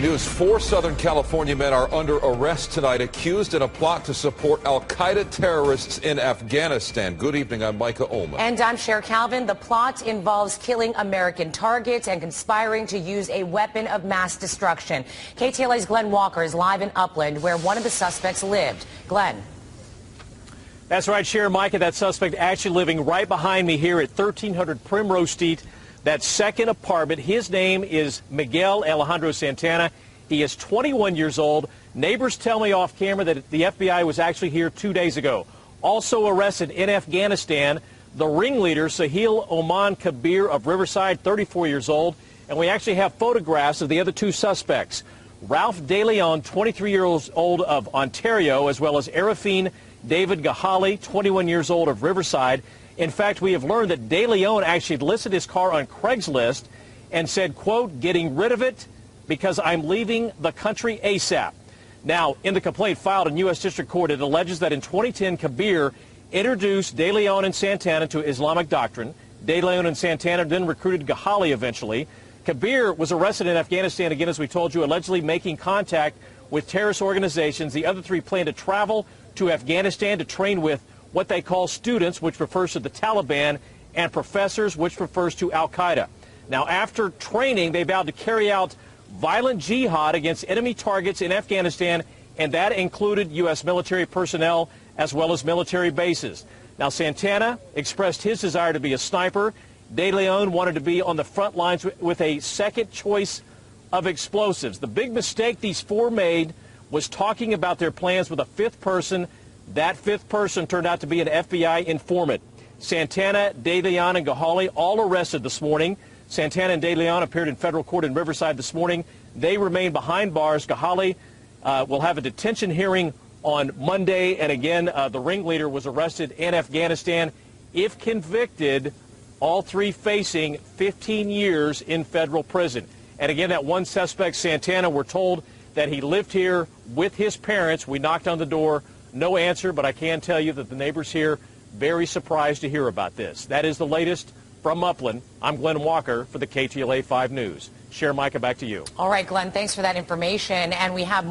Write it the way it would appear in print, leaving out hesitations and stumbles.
News. 4 Southern California men are under arrest tonight, accused in a plot to support al-Qaeda terrorists in Afghanistan. Good evening, I'm Micah Ullman. And I'm Cher Calvin. The plot involves killing American targets and conspiring to use a weapon of mass destruction. KTLA's Glenn Walker is live in Upland, where one of the suspects lived. Glenn. That's right, Cher. Micah, that suspect actually living right behind me here at 1300 Primrose Street. That second apartment. His name is Miguel Alejandro Santana. He is 21 years old. Neighbors tell me off camera that the FBI was actually here 2 days ago. Also arrested in Afghanistan, the ringleader, Sahil Oman Kabir of Riverside, 34 years old. And we actually have photographs of the other 2 suspects. Ralph De Leon, 23 years old of Ontario, as well as Arifin David Gahali, 21 years old of Riverside. In fact, we have learned that De Leon actually listed his car on Craigslist and said, quote, getting rid of it because I'm leaving the country ASAP. Now, in the complaint filed in U.S. District Court, it alleges that in 2010, Kabir introduced De Leon and Santana to Islamic doctrine. De Leon and Santana then recruited Gahali eventually. Kabir was arrested in Afghanistan, again, as we told you, allegedly making contact with terrorist organizations. The other 3 plan to travel to Afghanistan to train with what they call students, which refers to the Taliban, and professors, which refers to al-Qaeda. Now, after training, they vowed to carry out violent jihad against enemy targets in Afghanistan, and that included U.S. military personnel as well as military bases. Now, Santana expressed his desire to be a sniper. De Leon wanted to be on the front lines with a second choice of explosives. The big mistake these 4 made was talking about their plans with a 5th person. That 5th person turned out to be an FBI informant. Santana, De Leon, and Gahali all arrested this morning. Santana and De Leon appeared in federal court in Riverside this morning. They remain behind bars. Gahali will have a detention hearing on Monday. And again, the ringleader was arrested in Afghanistan. If convicted, all 3 facing 15 years in federal prison. And again, that one suspect, Santana, we're told that he lived here with his parents. We knocked on the door. No answer, but I can tell you that the neighbors here very surprised to hear about this. That is the latest from Upland. I'm Glenn Walker for the KTLA 5 News. Cher, Micah, back to you. All right, Glenn, thanks for that information. And we have